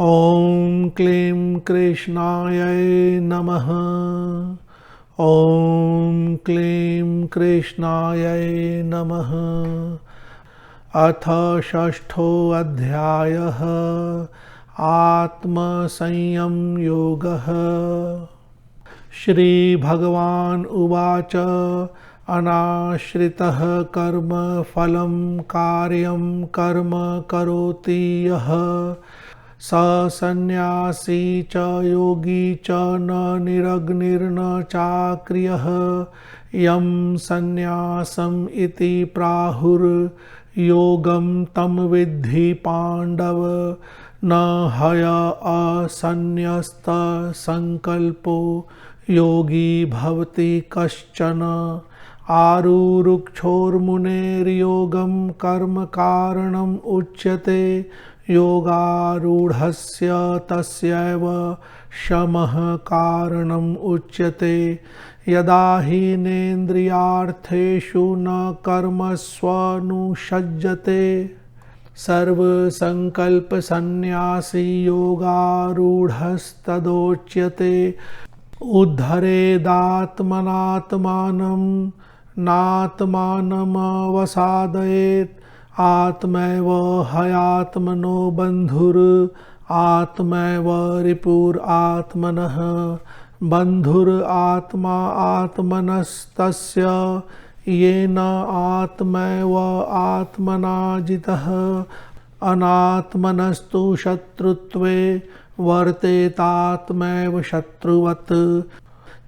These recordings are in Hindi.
ॐ क्लीं कृष्णाय नमः। ॐ क्लीं कृष्णाय नमः। अथ षष्ठोऽध्यायः आत्मसंयम योगः। श्रीभगवान् उवाच अनाश्रितः कर्म फलं कार्यं कर्म करोति यः स सन्न्यासी च योगी च न निरग्निर्न चाक्रियः यं सन्न्यासम् इति प्राहुर्योगं तं विद्धि पाण्डव न हय असन्न्यस्तसंकल्पो योगी भवति कश्चन। आरुरुक्षोर्मुनेर्योगं कर्म कारणम् उच्यते योगारूढस्य तस्यैव शमः कारणम् उच्यते। यदा हीनेन्द्रियार्थेषु न कर्मस्वनुषज्जते सर्वसंकल्पसन्न्यासी योगारूढस्तदोच्यते। उद्धरेदात्मनात्मानं नात्मानमवसादयेत् आत्मैव हयात्मनो बन्धुर् आत्मैव रिपुरात्मनः। बन्धुरात्मा आत्मनस्तस्य येन आत्मैव आत्मना जितः। अनात्मनस्तु शत्रुत्वे वर्तेतात्मैव शत्रुवत्।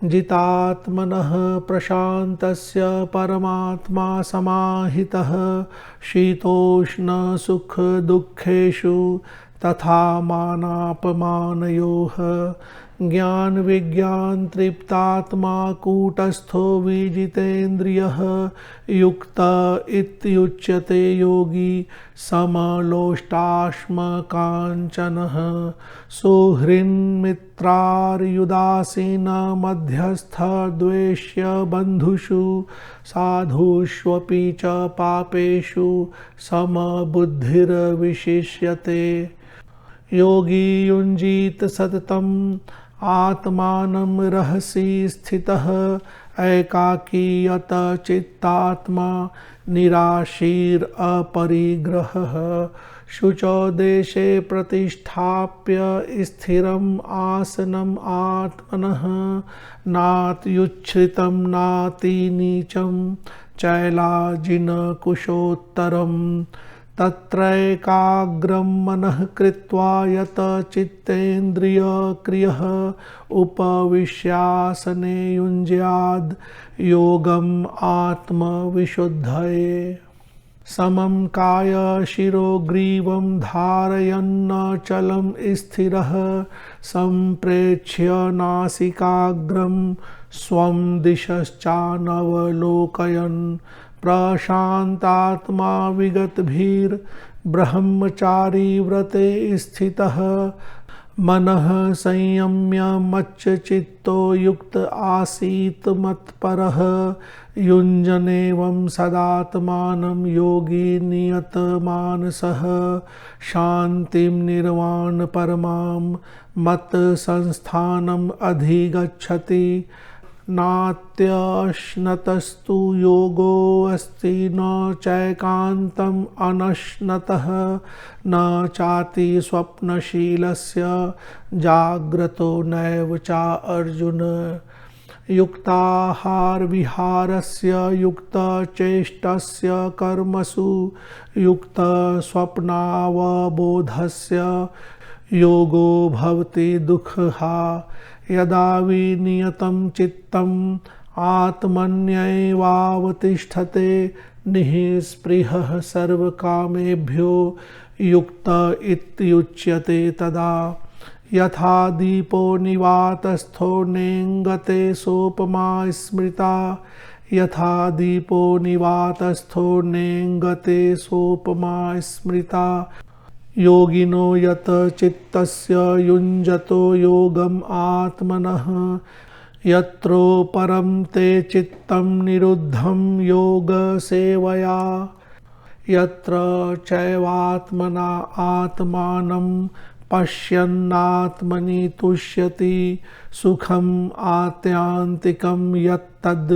जितात्मनः प्रशान्तस्य परमात्मा समाहितः। शीतोष्णसुखदुःखेषु तथा मानापमानयोः। ज्ञानविज्ञान तृप्तात्मा कूटस्थो विजितेन्द्रियः युक्त इत्युच्यते योगी समलोष्टाश्मकाञ्चनः। सुहृन्मित्रार्युदासीन मध्यस्थ द्वेष्य बन्धुषु साधुष्वपि च पापेषु समबुद्धिर्विशिष्यते। योगी युञ्जीत सततम् आत्मानं रहसि स्थितः एकाकी यत चित्तात्मा निराशीरपरिग्रहः। शुचौ देशे प्रतिष्ठाप्य स्थिरम् आसनम् आत्मनः नात्युच्छ्रितं नातिनीचं चैलाजिनकुशोत्तरम्। तत्रैकाग्रं मनः कृत्वा यत चित्तेन्द्रियक्रियः उपविश्यासने युञ्ज्याद् योगम् आत्मविशुद्धये। समं काय शिरोग्रीवं धारयन्नचलं स्थिरः सम्प्रेक्ष्य नासिकाग्रं स्वं दिशश्चानवलोकयन्। प्रशान्तात्मा विगतभिर्ब्रह्मचारी व्रते स्थितः मनः संयम्य मच्चित्तो युक्त आसीत् मत्परः। युञ्जनेवं सदात्मानं योगी नियतमानसः शान्तिं निर्वाण परमां मत्संस्थानम् अधिगच्छति। नात्यश्नतस्तु योगोऽस्ति न चैकान्तम् अनश्नतः न चाति स्वप्नशीलस्य जाग्रतो नैव चा अर्जुन। युक्ताहारविहारस्य युक्तचेष्टस्य कर्मसु युक्तस्वप्नावबोधस्य योगो भवति दुःखः। यदा विनियतं चित्तम् आत्मन्येवावतिष्ठते निःस्पृहः सर्वकामेभ्यो युक्त इत्युच्यते तदा। यथा दीपो निवातस्थो नेङ्गते सोपमा स्मृता। यथा दीपो निवातस्थो नेङ्गते सोपमा स्मृता। योगिनो यत चित्तस्य युञ्जतो योगम् आत्मनः यत्रो परं ते चित्तं निरुद्धं योगसेवया। यत्र चैवात्मना आत्मानं पश्यन्नात्मनि तुष्यति सुखम् आत्यान्तिकं यत्तद्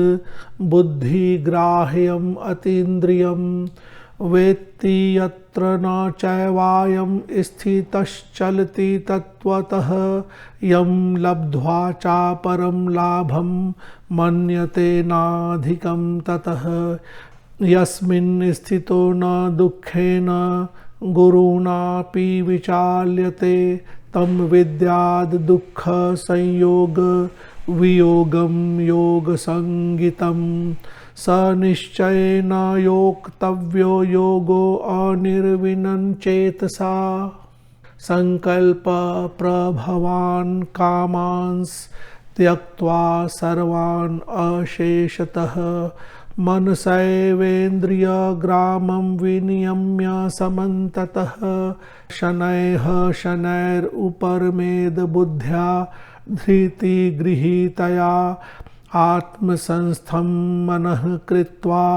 बुद्धिग्राह्यम् अतीन्द्रियं वेत्ति यत्र न चैवायं स्थितश्चलति तत्त्वतः यं लब्ध्वा चापरं लाभं मन्यते नाधिकं ततः यस्मिन् स्थितो न दुःखेन गुरुणापि विचाल्यते तं विद्याद् दुःख संयोग वियोगं योगसंगितं स निश्चयेन योक्तव्यो योगो अनिर्विण्णचेतसा संकल्प प्रभवान् कामांस् त्यक्त्वा सर्वान् अशेषतः मनसैवेन्द्रियग्रामं विनियम्य समन्ततः शनैः शनैरुपरमेद बुद्ध्या धृतिगृहीतया आत्मसंस्थं मनः कृत्वा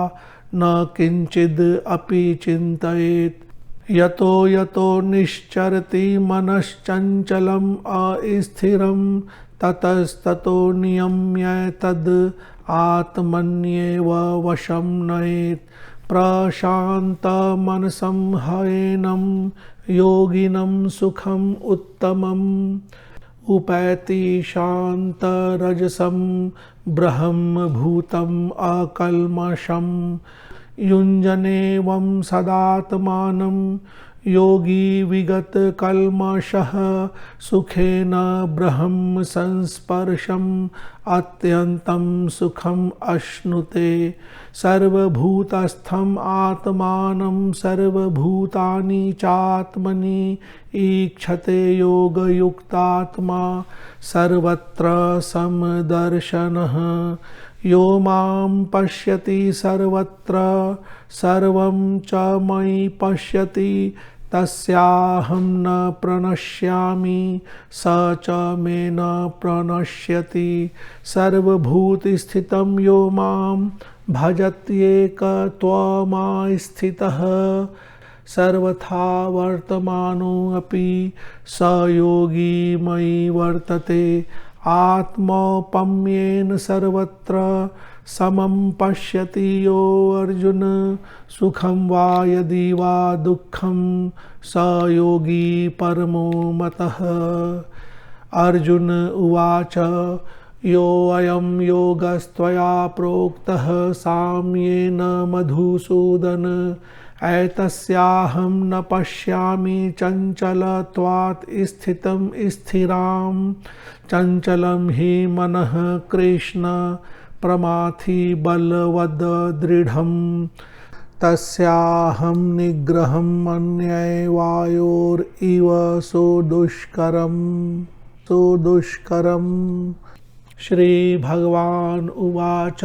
न किञ्चिद् अपि चिन्तयेत् यतो यतो निश्चरति मनश्चञ्चलम् अस्थिरं ततस्ततो नियम्य तद् आत्मन्येव वशं नयेत् प्रशान्तमनसं हयनं योगिनं सुखम् उत्तमम् उपैति शान्तरजसं ब्रह्मभूतम् अकल्मषं युञ्जनेवं सदात्मानं योगी विगतकल्मषः सुखेन ब्रह्म संस्पर्शम् अत्यन्तं सुखम् अश्नुते सर्वभूतस्थम् आत्मानं सर्वभूतानि चात्मनि ईक्षते योगयुक्तात्मा सर्वत्र समदर्शनः यो मां पश्यति सर्वत्र सर्वं च मयि पश्यति तस्याहं न प्रणश्यामि स च मे न प्रणश्यति सर्वभूतस्थितं यो मां भजत्येकत्वमास्थितः सर्वथा वर्तमानोऽपि स योगी मयि वर्तते आत्मौपम्येन सर्वत्र समं पश्यति यो अर्जुन सुखं वा यदि वा दुःखं स योगी परमो मतः अर्जुन उवाच योऽयं योगस्त्वया प्रोक्तः साम्येन मधुसूदन एतस्याहं न पश्यामि चञ्चलत्वात् स्थितं स्थिरां चञ्चलं हि मनः कृष्ण प्रमाथि बलवद् दृढं तस्याहं निग्रहं मन्ये वायोरिव सुदुष्करम् श्री भगवान् उवाच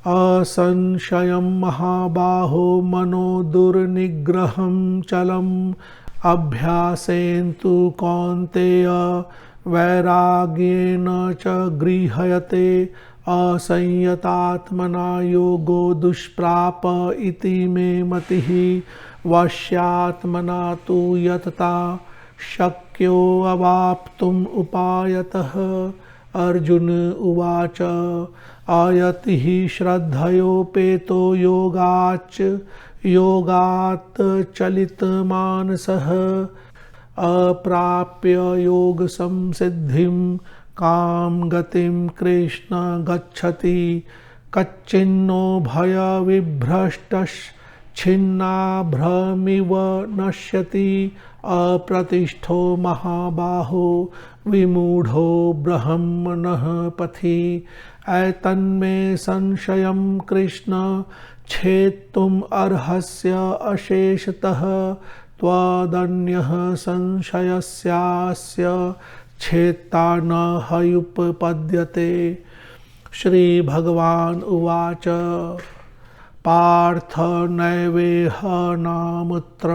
असंशयं महाबाहो मनो दुर्निग्रहं चलम् अभ्यासेन तु कौन्तेय वैराग्येन च गृह्यते असंयतात्मना योगो दुष्प्राप इति मे मतिः वश्यात्मना तु यतता शक्यो अवाप्तुम् उपायतः अर्जुन उवाच आयति हि श्रद्धयोपेतो योगात् चलितमानसः अप्राप्य योग संसिद्धिं काम गतिं कृष्ण गच्छति कच्चिन्नो भय विभ्रष्टश्छिन्नाभ्रमिव नश्यति अप्रतिष्ठो महाबाहो विमूढो ब्रह्मणः पथि एतन्मे संशयं कृष्ण छेत्तुम् अर्हस्य अशेषतः त्वदन्यः संशयस्यास्य छेत्ता न हयुपपद्यते। श्री भगवान् उवाच पार्थ नैवेह नामुत्र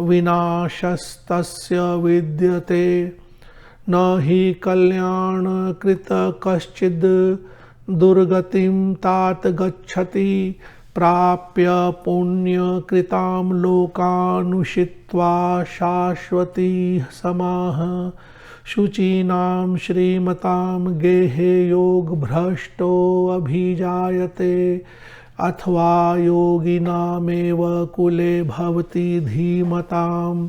विनाशस्तस्य विद्यते न हि कल्याणकृत कश्चिद् दुर्गतिं तात गच्छति प्राप्य पुण्यकृतां लोकानुषित्वा शाश्वती समाः शुचीनां श्रीमतां गेहे योगभ्रष्टोऽभिजायते अथवा योगिनामेव कुले भवति धीमताम्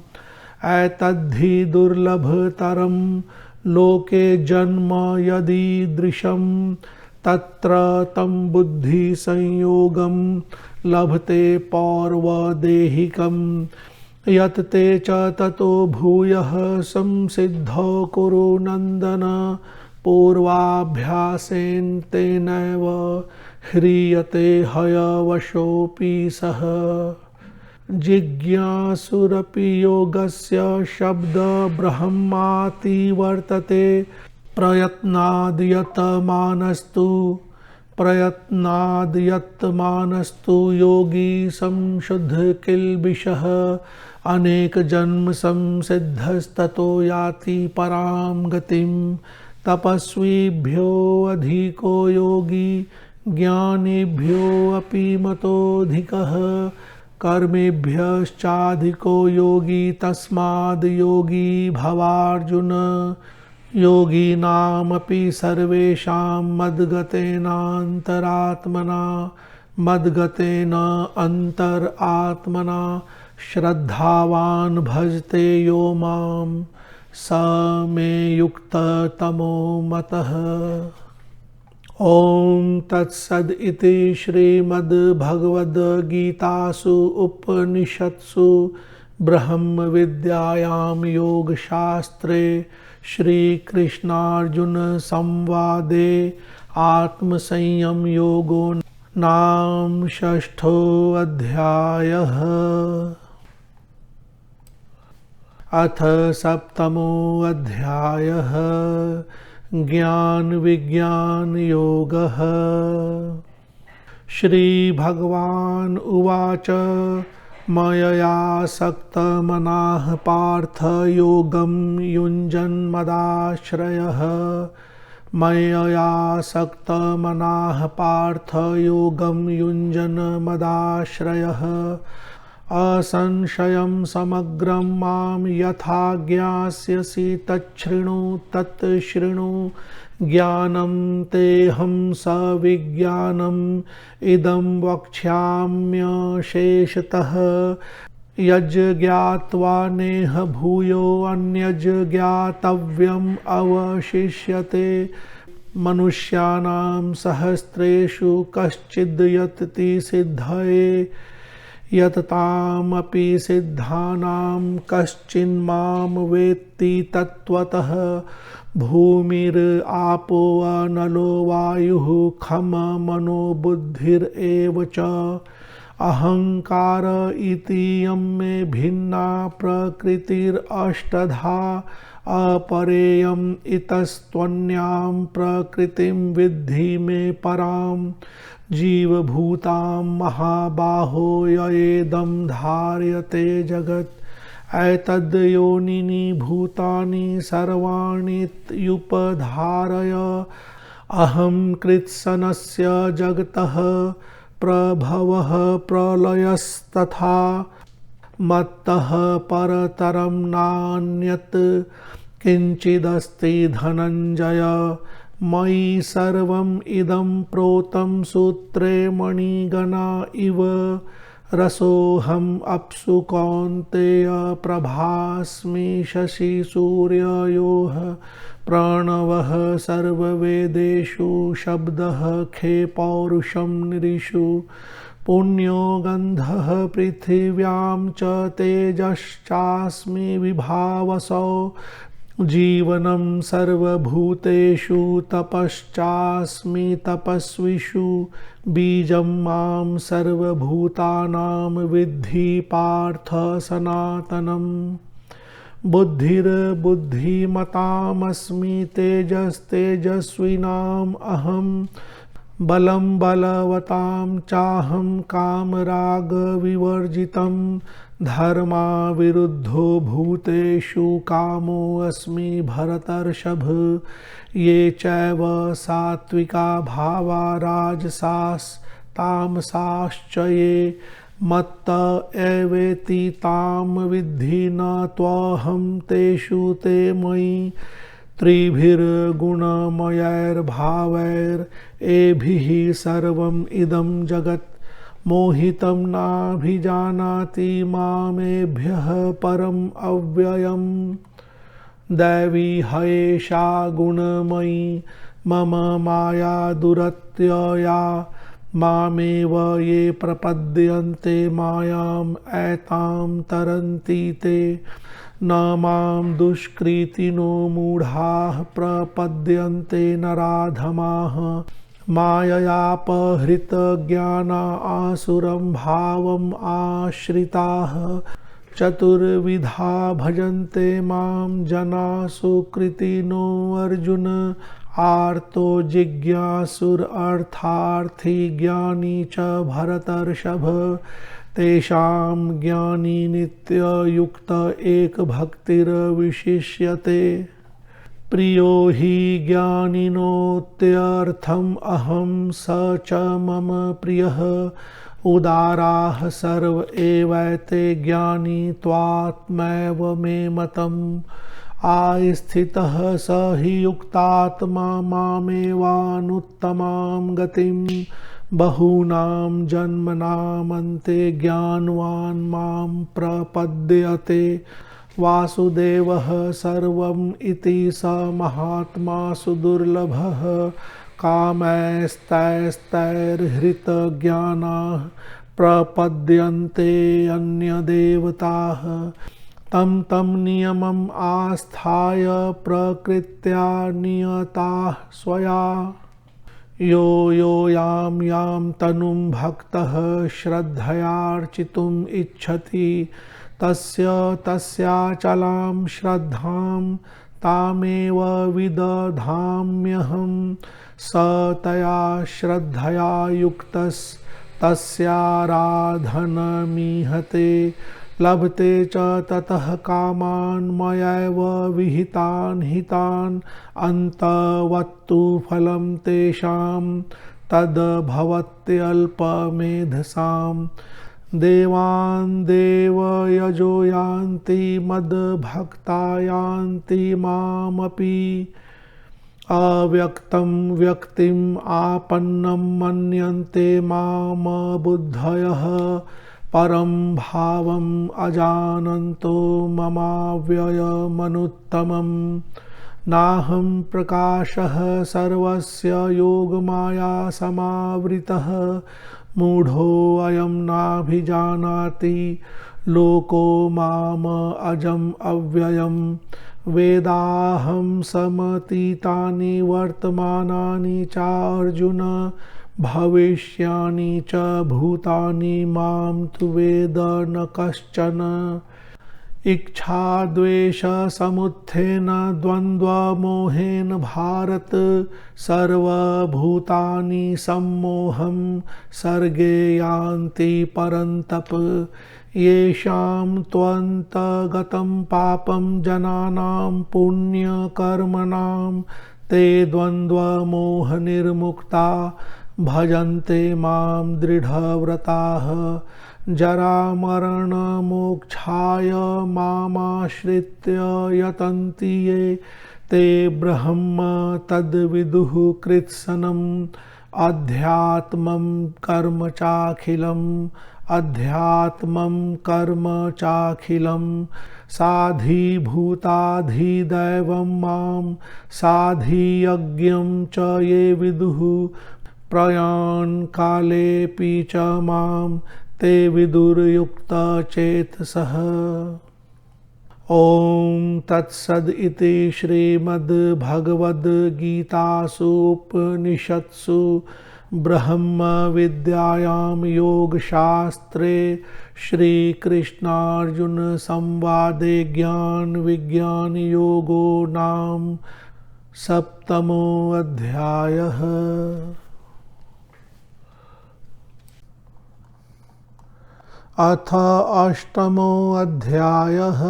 एतद्धि दुर्लभतरं लोके जन्म यदीदृशं तत्र तं बुद्धिसंयोगं लभते पौर्वदेहिकं यत् ते च ततो भूयः संसिद्धौ कुरु नन्दन पूर्वाभ्यासेन तेनैव ह्रियते हयवशोऽपि सः जिज्ञासुरपि योगस्य शब्द ब्रह्माति वर्तते प्रयत्नाद्यतमानस्तु योगी संशुद्ध किल्बिषः अनेक जन्म संसिद्धस्ततो याति परां गतिं तपस्वीभ्यो अधिको योगी ज्ञानीभ्यो अपि मतोऽधिकः कर्मेभ्यश्चाधिको योगी तस्माद् योगी भवार्जुन योगिनामपि सर्वेषां मद्गतेन अन्तरात्मना श्रद्धावान् भजते यो मां स मे युक्ततमो मतः। ॐ तत्सद् इति श्रीमद्भगवद्गीतासु उपनिषत्सु ब्रह्मविद्यायां योगशास्त्रे श्रीकृष्णार्जुन संवादे आत्मसंयम योगो नाम षष्ठोऽध्यायः। अथ सप्तमोऽध्यायः ज्ञान विज्ञान योगः। श्रीभगवान् उवाच मययासक्तमनाः पार्थ योगं युञ्जन् मदाश्रयः मययासक्तमनाः पार्थ योगं युञ्जन् मदाश्रयः असंशयं समग्रं मां यथा ज्ञास्यसि तच्छृणु ज्ञानं तेऽहं सविज्ञानम् इदं वक्ष्याम्यशेषतः यज्ज्ञात्वा नेह भूयो अन्यज्ज्ञातव्यम् अवशिष्यते मनुष्याणां सहस्रेषु कश्चिद् यतति सिद्धये यततामपि सिद्धानां कश्चिन्मां वेत्ति तत्त्वतः भूमिरापो नलो वायुः खम मनो बुद्धिरेव च अहंकार इतीयं मे भिन्ना प्रकृतिरष्टधा अपरेयम् इतस्त्वन्यां प्रकृतिं विद्धि मे परां जीवभूतां महाबाहो ययेदं धार्यते जगत् एतद्योनिनि भूतानि सर्वाणीत्युपधारय अहं कृत्स्नस्य जगतः प्रभवः प्रलयस्तथा मत्तः परतरं नान्यत् किञ्चिदस्ति धनञ्जय मयि सर्वम् इदं प्रोतं सूत्रे मणिगणा इव रसोऽहम् अप्सु कौन्तेय प्रभास्मि शशिसूर्ययोः प्रणवः सर्ववेदेषु शब्दः खे पौरुषं नृषु पुण्यो गन्धः पृथिव्यां च तेजश्चास्मि विभावसौ जीवनं सर्वभूतेषु तपश्चास्मि तपस्विषु बीजं मां सर्वभूतानां विद्धि पार्थ सनातनम् बुद्धिर्बुद्धिमतामस्मि तेजस्तेजस्विनाम् अहं बलं बलवतां चाहं कामरागविवर्जितं धर्मा विरुद्धो भूतेषु कामो अस्मि भरतर्षभ ये चैव सात्विका भावा राजसास् तामसाश्च ये मत्त एवेति ताम विद्धि न त्वहं तेषु ते मयि त्रिभिर्गुणमयैर्भावैरेभिः सर्वम् इदं जगत् मोहितं नाभिजानाति मामेभ्यः परम् अव्ययम् दैवी हयेषा गुणमयी मम माया दुरत्यया मामेव ये प्रपद्यन्ते मायाम् एतां तरन्ति ते न मां दुष्कृतिनो मूढाः प्रपद्यन्ते नराधमाः माययापहृतज्ञाना आसुरं भावम् आश्रिताः चतुर्विधा भजन्ते मां जना सुकृतिनो अर्जुन आर्तो जिज्ञासुरर्थार्थी ज्ञानी च भरतर्षभ तेषां ज्ञानी नित्ययुक्त एकभक्तिर्विशिष्यते प्रियो हि ज्ञानिनोत्यर्थम् अहं स च मम प्रियः उदाराः सर्व एवैते ज्ञानी त्वात्मैव मे मतम् आस्थितः स हि युक्तात्मा मामेवानुत्तमां गतिं बहूनां जन्मनामन्ते ज्ञानवान् मां प्रपद्यते वासुदेवः सर्वम् इति स महात्मा सुदुर्लभः कामैस्तैस्तैर्हृतज्ञानाः प्रपद्यन्ते अन्यदेवताः तं तं नियमम् आस्थाय प्रकृत्या नियताः स्वया यो यो यां तनुं भक्तः श्रद्धयार्चितुम् इच्छति तस्य तस्याचलां श्रद्धां तामेव विदधाम्यहं स तया श्रद्धया युक्तस्तस्याराधनमीहते लभते च ततः कामान् मयैव विहितान् हितान् अन्तवत्तु फलं तेषां तद्भवत्यल्पमेधसाम् देवान् देवयजो यान्ति मद्भक्ता यान्ति मामपि अव्यक्तं व्यक्तिम् आपन्नं मन्यन्ते माम बुद्धयः परं भावम् अजानन्तो ममाव्ययमनुत्तमम् नाहं प्रकाशः सर्वस्य योगमाया समावृतः मूढोऽयं नाभिजानाति लोको माम अजम् अव्ययम् वेदाहं समतीतानि वर्तमानानि चार्जुन भविष्यानि च भूतानि मां तु वेद न कश्चन इच्छाद्वेषसमुत्थेन द्वन्द्वमोहेन भारत सर्वभूतानि सम्मोहं सर्गे यान्ति परन्तप येषां त्वन्तगतं पापं जनानां पुण्यकर्मणां ते द्वन्द्वमोहनिर्मुक्ता भजन्ते मां दृढव्रताः जरामरणमोक्षाय मामाश्रित्य यतन्ति ये ते ब्रह्म तद्विदुः कृत्स्नम् अध्यात्मं कर्म चाखिलं साधिभूताधिदैवं मां साधियज्ञं च ये विदुः प्रयाणकालेऽपि च मां ते विदुर्युक्तचेतसः। ॐ तत्सद् इति श्रीमद्भगवद्गीतासु उपनिषत्सु ब्रह्मविद्यायां योगशास्त्रे श्रीकृष्णार्जुनसंवादे ज्ञानविज्ञानयोगो नाम 7मोऽध्यायः। अथ 8मोऽध्यायः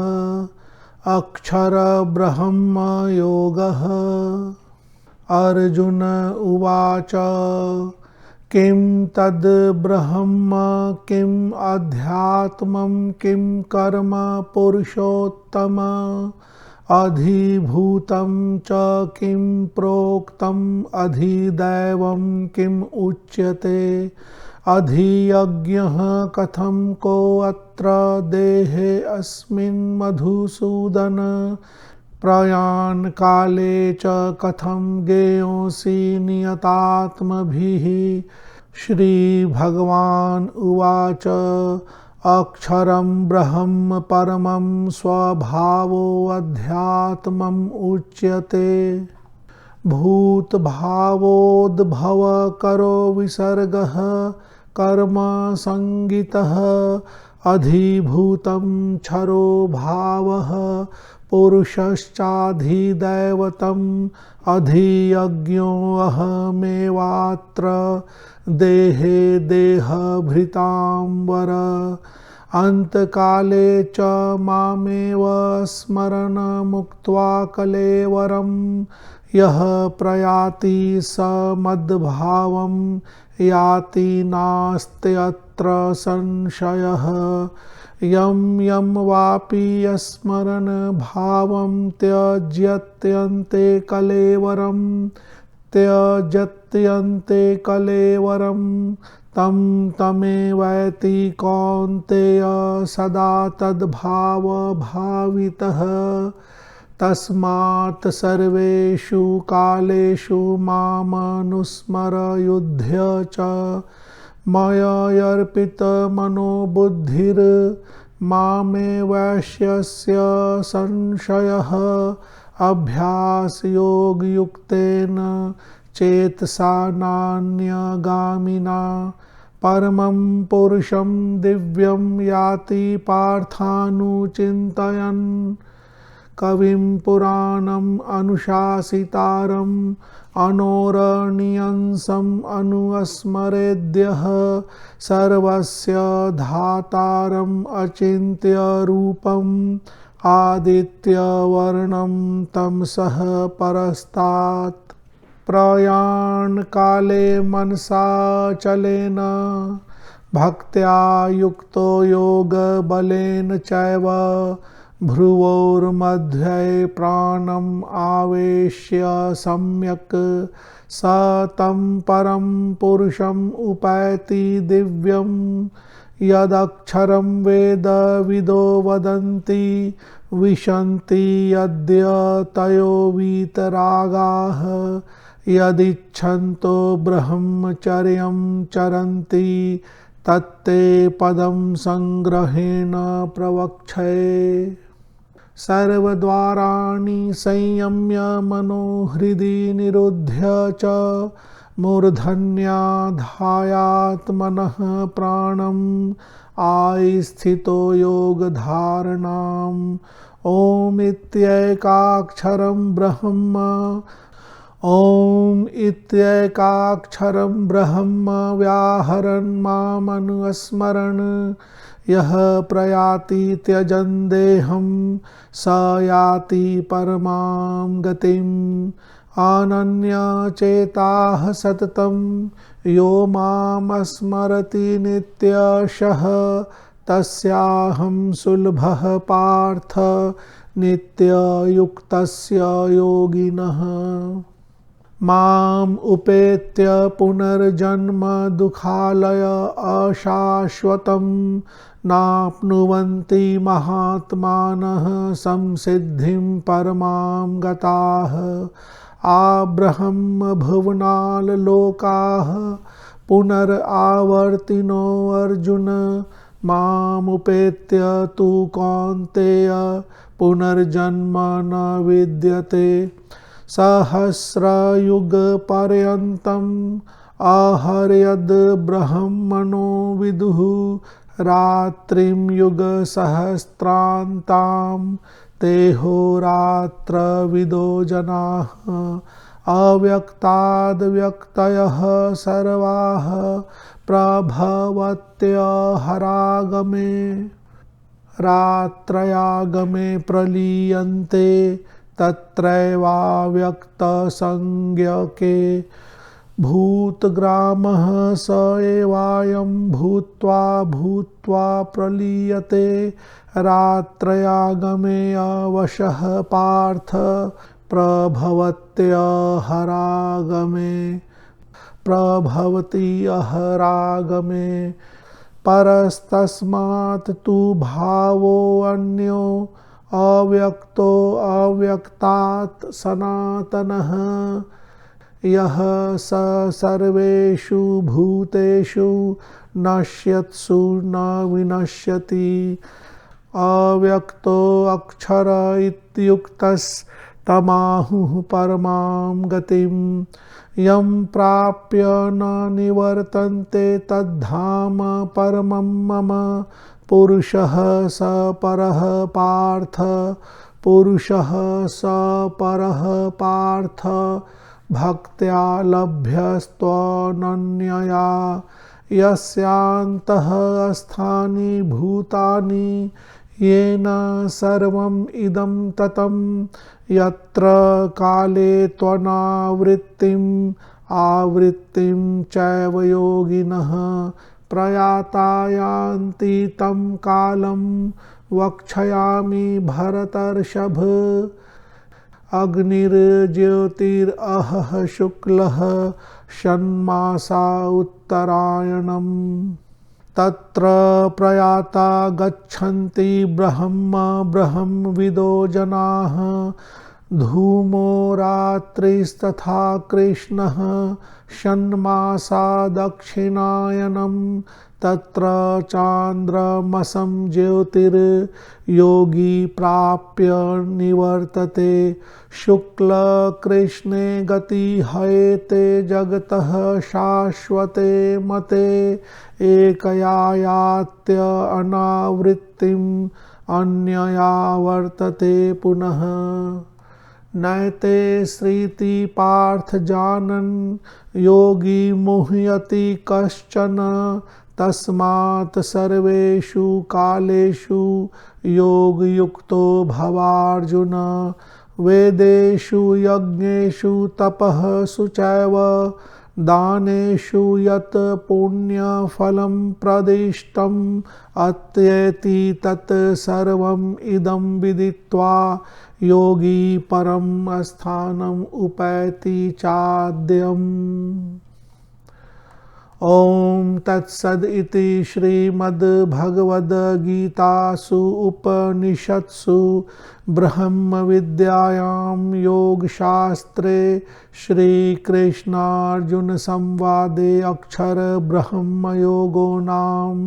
अक्षरब्रह्मयोगः। अर्जुन उवाच किं तद् ब्रह्म किम् अध्यात्मं किं कर्म पुरुषोत्तम अधिभूतं च किं प्रोक्तम् अधिदैवं किम् उच्यते अधियज्ञः कथं कोऽत्र देहे अस्मिन् मधुसूदन प्रयाणकाले च कथं गेयोऽसि नियतात्मभिः श्रीभगवान् उवाच अक्षरं ब्रह्म परमं स्वभावोऽध्यात्मम् उच्यते भूतभावोद्भव करो विसर्गः कर्म संगितः अधिभूतं क्षरो भावः पुरुषश्चाधिदैवतम् अधियज्ञोऽहमेवात्र देहे देहभृतां वर अन्तकाले च मामेव स्मरन् मुक्त्वा कलेवरं यः प्रयाति स मद्भावं याति नास्त्यत्र संशयः यं यं वापि स्मरन् भावं त्यजत्यन्ते कलेवरं तं तमेवैति कौन्तेय सदा तद्भावभावितः तस्मात् सर्वेषु कालेषु मामनुस्मरयुध्य च मय्यर्पितमनोबुद्धिर्मामेवैष्यस्य संशयः अभ्यासयोगयुक्तेन चेतसा नान्यगामिना परमं पुरुषं दिव्यं याति पार्थानुचिन्तयन् कविं पुराणम् अनुशासितारम् अनोरणीयंसम् अनुस्मरेद्यः सर्वस्य धातारम् अचिन्त्य रूपम् आदित्यवर्णं तमसः परस्तात् प्रयाणकाले मनसा चलेन भक्त्या युक्तो योगबलेन चैव भ्रुवोर्मध्ये प्राणम् आवेश्य सम्यक् स तं परं पुरुषम् उपैति दिव्यं यदक्षरं वेद विदो वदन्ति विशन्ति यद्यतयो वीतरागाः यदिच्छन्तो ब्रह्मचर्यं चरन्ति तत्ते पदं संग्रहेण प्रवक्षे सर्वद्वाराणि संयम्य मनो हृदि निरुध्य च मूर्धन्याधायात्मनः प्राणम् आस्थितो योगधारणाम् ॐ इत्येकाक्षरं ब्रह्म ॐ इत्येकाक्षरं ब्रह्म व्याहरन् मामनुस्मरन् यः प्रयाति त्यजन् देहं स याति परमां गतिम् अनन्यचेताः सततं यो मां स्मरति नित्यशः तस्याहं सुलभः पार्थ नित्ययुक्तस्य योगिनः माम् उपेत्य पुनर्जन्म दुःखालय अशाश्वतं नाप्नुवन्ति महात्मानः संसिद्धिं परमां गताः आब्रह्म भुवनाल्लोकाः पुनरावर्तिनो अर्जुन मामुपेत्य तु कौन्तेय पुनर्जन्म न विद्यते सहस्रयुगपर्यन्तम् आहर्यद् ब्रह्मणो विदुः रात्रिं युगसहस्रान्तां तेहोरात्रविदो जनाः अव्यक्ताद्व्यक्तयः सर्वाः प्रभवत्यहरागमे रात्रयागमे प्रलीयन्ते तत्रैवाव्यक्तसंज्ञके भूतग्रामः स एवायं भूत्वा भूत्वा प्रलीयते रात्रयागमे अवशः पार्थ प्रभवति अहरागमे परस्तस्मात् तु भावो अन्यो अव्यक्तो अव्यक्तात् सनातनः यः स सर्वेषु भूतेषु नश्यत्सु न विनश्यति अव्यक्तो अक्षर इत्युक्तस्तमाहुः परमां गतिं यं प्राप्य न निवर्तन्ते तद्धाम परमं मम पुरुषः स परः पार्थ पुरुषः स परः पार्थ भक्त्या लभ्यस्त्वनन्यया यस्यान्तः स्थानि भूतानि येन सर्वम् इदं ततं यत्र काले त्वनावृत्तिम् आवृत्तिं चैव योगिनः प्रयाता यान्ति तं कालं वक्ष्यामि भरतर्षभ अग्निर्ज्योतिरहः शुक्लः षण्मासा उत्तरायणम् तत्र प्रयाता गच्छन्ति ब्रह्मविदो जनाः धूमो रात्रिस्तथा कृष्णः षण्मासा दक्षिणायनं तत्र चान्द्रमसं ज्योतिर्योगी प्राप्य निवर्तते शुक्लकृष्णे गति हयते जगतः शाश्वते मते एकया यात्य अनावृत्तिम् अन्यया वर्तते पुनः नैते श्रीति पार्थ जानन् योगी मुह्यति कश्चन तस्मात् सर्वेषु कालेषु योगयुक्तो भवार्जुन वेदेषु यज्ञेषु तपःसु चैव दानेषु यत् पुण्यफलं प्रदिष्टम् अत्येति तत् सर्वम् इदं विदित्वा योगी परं स्थानम् उपैति चाद्यम्। ओम तत्सद इति श्रीमद्भगवद्गीतासु उपनिषत्सु ब्रह्म विद्यायां योगशास्त्रे श्रीकृष्णार्जुन संवादे अक्षर ब्रह्म योगो नाम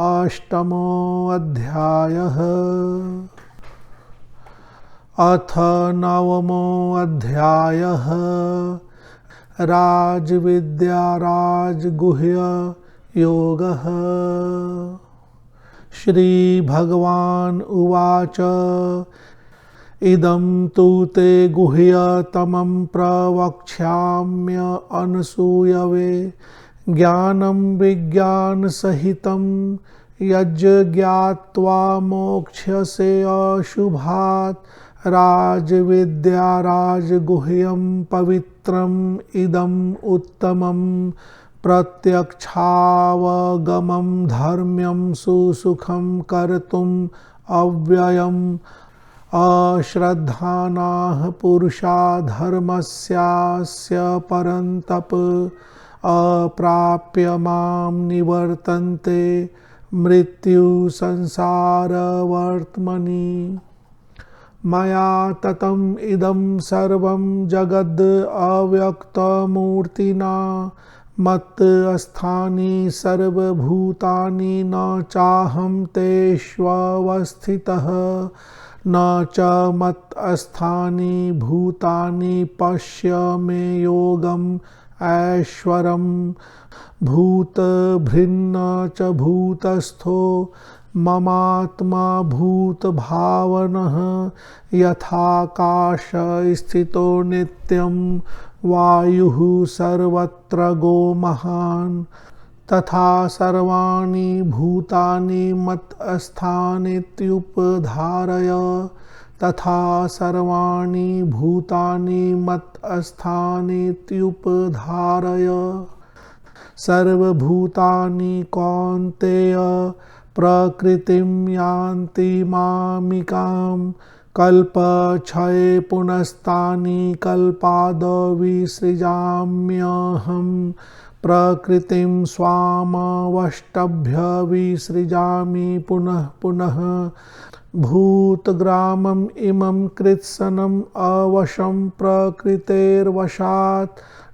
अष्टमो अध्यायः। अथ नवमो अध्यायः। राजविद्या राजगुह्य योगः। श्री भगवान उवाच इदं तु ते गुह्यतमं प्रवक्ष्याम्य अनसूयवे ज्ञानं विज्ञानसहितं यज्ज्ञात्वा मोक्ष्यसे अशुभात् राजविद्या राजगुह्यं पवित्रम् इदम् उत्तमं प्रत्यक्षावगमं धर्म्यं सुसुखं कर्तुम् अव्ययम् अश्रद्धानाः पुरुषा धर्मस्यास्य परन्तप अप्राप्य मां निवर्तन्ते मृत्यु संसारवर्त्मनि मया ततम् इदं सर्वं जगद् अव्यक्तमूर्तिना मत्स्थानि सर्वभूतानि न चाहं तेष्वस्थितः न च मत्स्थानि भूतानि पश्य मे योगम् ऐश्वरम् भूतभृन्न च भूतस्थो ममात्मा भूतभावनः यथाकाश स्थितो नित्यं वायुः सर्वत्र गो महान् तथा सर्वाणि भूतानि मत्स्थानीत्युपधारय तथा सर्वाणि भूतानि मत्स्थानीत्युपधारय। सर्वभूतानि कौन्तेय प्रकृतिं यान्ति मामिकां। कल्पक्षये पुनस्तानि कल्पाद विसृजाम्यहं। प्रकृतिं स्वामवष्टभ्य विसृजामि पुनः पुनः। भूतग्रामम् इमं कृत्स्नम् अवशं प्रकृतेर्वशात्।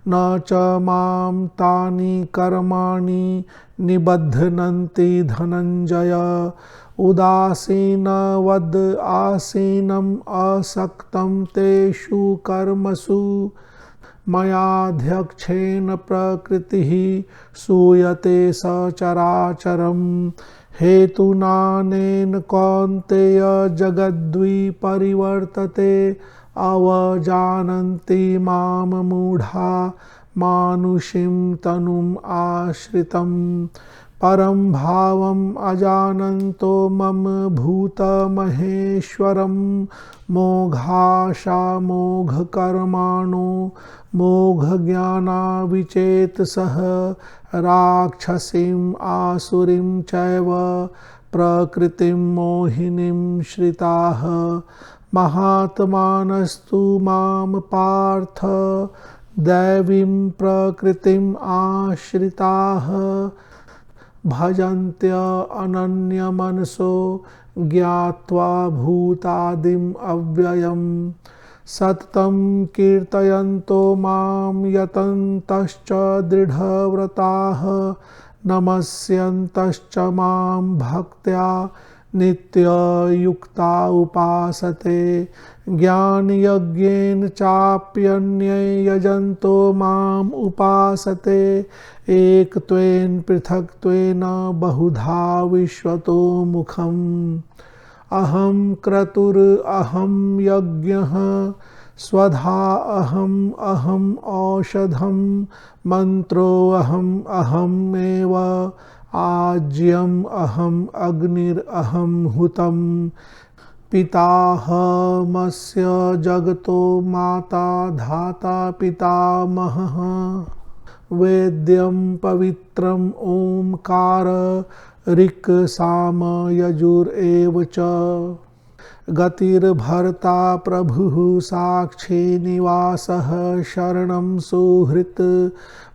न च मां तानि कर्माणि निबध्नन्ति धनञ्जय। उदासीनवद् आसीनम् असक्तं तेषु कर्मसु। मयाध्यक्षेण प्रकृतिः सूयते सचराचरम्। हेतुनानेन कौन्तेय जगद्विपरिवर्तते। अवजानन्ति मां मूढा मानुषीं तनुम् आश्रितं। परं भावम् अजानन्तो मम भूतमहेश्वरं। मोघाशा मोघकर्माणो मोघज्ञानाविचेतसः। राक्षसीम् आसुरीं चैव प्रकृतिं मोहिनीं श्रिताः। महात्मानस्तु मां पार्थ दैवीं प्रकृतिम् आश्रिताः। भजन्त्य अनन्यमनसो ज्ञात्वा भूतादिम् अव्ययम्। सततं कीर्तयन्तो मां यतन्तश्च दृढव्रताः। नमस्यन्तश्च मां भक्त्या नित्ययुक्ता उपासते। ज्ञानयज्ञेन चाप्यन्ये यजन्तो माम् उपासते। एकत्वेन पृथक्त्वेन बहुधा विश्वतो मुखम्। अहं क्रतुर् अहं यज्ञः स्वधा अहम् औषधं। मन्त्रो अहमेव आज्यम् अहम् अग्निरहं हुतम्। पिताहमस्य जगतो माता धाता पितामहः। वेद्यं पवित्रम् ओंकार ऋक् साम यजुरेव च। गतिर्भर्ता प्रभुः साक्षी निवासः शरणं सुहृत्।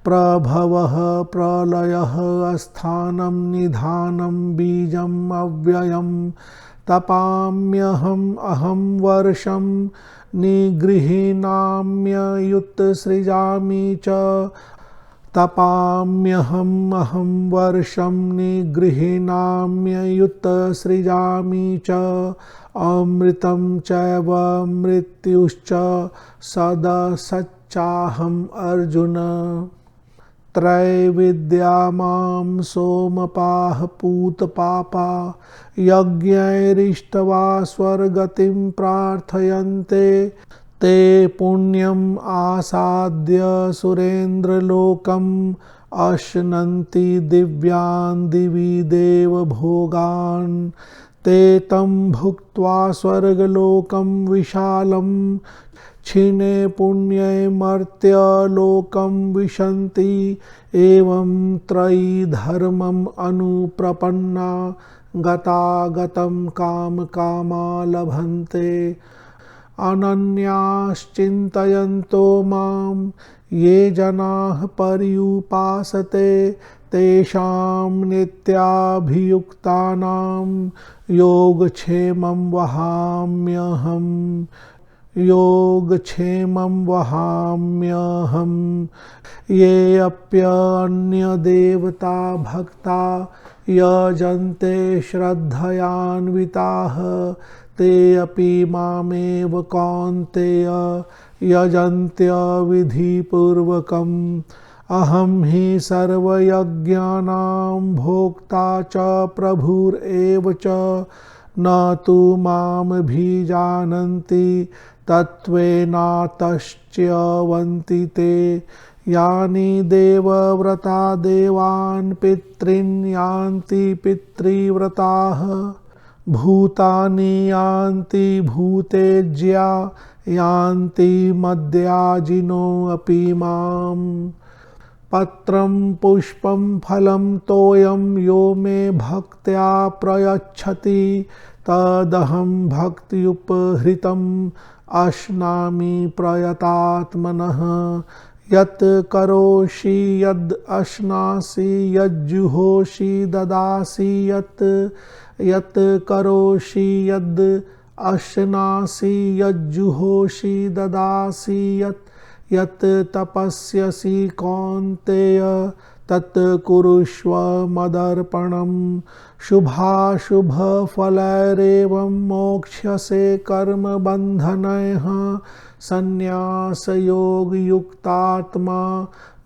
प्रभवः प्रलयः स्थानं निधानं बीजम् अव्ययम्। तपाम्यहं वर्षं निगृह्णाम्युत्सृजामि च। तपाम्यहं वर्षं निगृह्णाम्युत्सृजामि च। अमृतं चैव मृत्युश्च सदसच्चाहम् अर्जुन। त्रैविद्या मां सोमपाः पूतपापा। यज्ञैरिष्ट्वा स्वर्गतिं प्रार्थयन्ते। ते पुण्यम् आसाद्य सुरेन्द्रलोकम्। अश्नन्ति दिव्यान् दिवि देवभोगान्। ते तं भुक्त्वा स्वर्गलोकं विशालम्। क्षीणे पुण्ये मर्त्यलोकं विशन्ति। एवं त्रयी धर्मम् अनुप्रपन्ना गतागतं कामकामा लभन्ते। अनन्याश्चिन्तयन्तो मां ये जनाः पर्युपासते। तेषां नित्याभियुक्तानां योगक्षेमं वहाम्यहम्। ये अप्यन्यदेवता भक्ता यजन्ते श्रद्धयान्विताः। ते अपि मामेव कौन्तेय यजन्त्य विधिपूर्वकम्। अहं हि सर्वयज्ञानां भोक्ता च प्रभुरेव च। न तु मामभिजानन्ति तत्त्वेनातश्च्यवन्ति ते। यानि देवव्रता देवान् पितॄन् यान्ति पितृव्रताः। भूतानि यान्ति भूतेज्या यान्ति मद्याजिनो अपि माम् पत्रं पुष्पं फलं तोयं यो मे भक्त्या प्रयच्छति तदहं भक्त्युपहृतम् अश्नामि प्रयतात्मनः यत् करोषि यद् अश्नासि यज्जुहोषि ददासि यत् करोषि यद् अश्नासि यज्जुहोषि ददासि यत् तपस्यसि कौन्तेय तत् कुरुष्व मदर्पणम् शुभाशुभफलैरेवं मोक्ष्यसे कर्मबन्धनैः संन्यासयोगयुक्तात्मा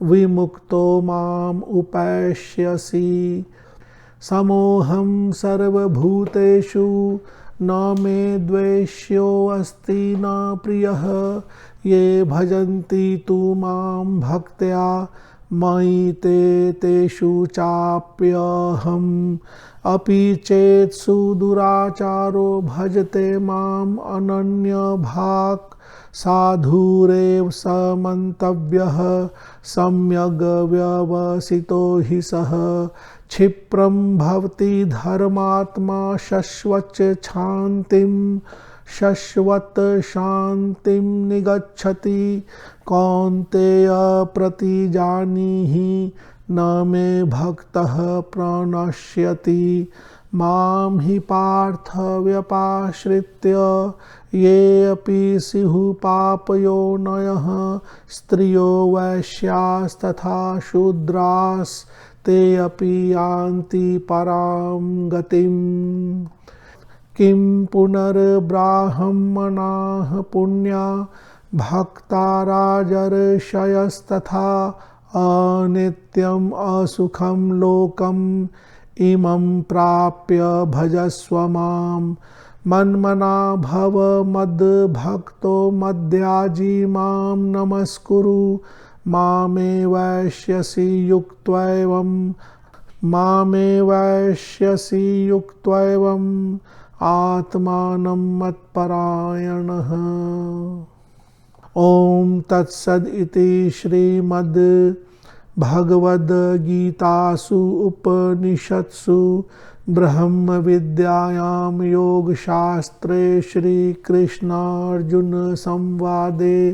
विमुक्तो माम् उपैष्यसि समोऽहं सर्वभूतेषु न मे द्वेष्योऽस्ति न प्रियः ये भजन्ति तु मां भक्त्या मयि तेषु चाप्यहम् अपि चेत् सुदुराचारो भजते माम् अनन्यभाक् साधुरेव स मन्तव्यः सम्यग् व्यवसितो हि सः क्षिप्रं भवति धर्मात्मा शश्वत् शान्तिं निगच्छति कौन्तेय प्रतिजानीहि न मे भक्तः प्रणश्यति मां हि पार्थ व्यपाश्रित्य ये अपि स्युः पापयोनयः स्त्रियो वैश्यास्तथा शूद्रास्ते अपि यान्ति परां गतिम् किं पुनर्ब्राह्मणाः पुण्या भक्ता राजर्षयस्तथा अनित्यम् असुखं लोकम् इमं प्राप्य भजस्व मां मन्मना भव मद्भक्तो मद्याजी मां नमस्कुरु मामे वैष्यसि युक्त्वैवम् आत्मानं मत्परायणः। ओम तत्सद इति श्रीमद् भगवद्गीतासु उपनिषत्सु ब्रह्म विद्यायां योगशास्त्रे श्रीकृष्णार्जुन संवादे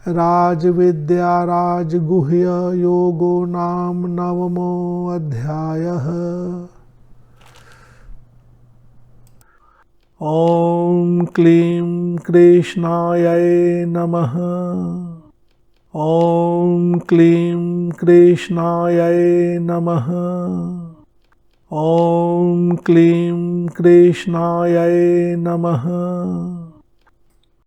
राजविद्या राजगुह्य योगो नाम 9मो अध्यायः। ओम क्लीं कृष्णाय नमः। ओम क्लीं कृष्णाय नमः। ओम क्लीं कृष्णाय नमः।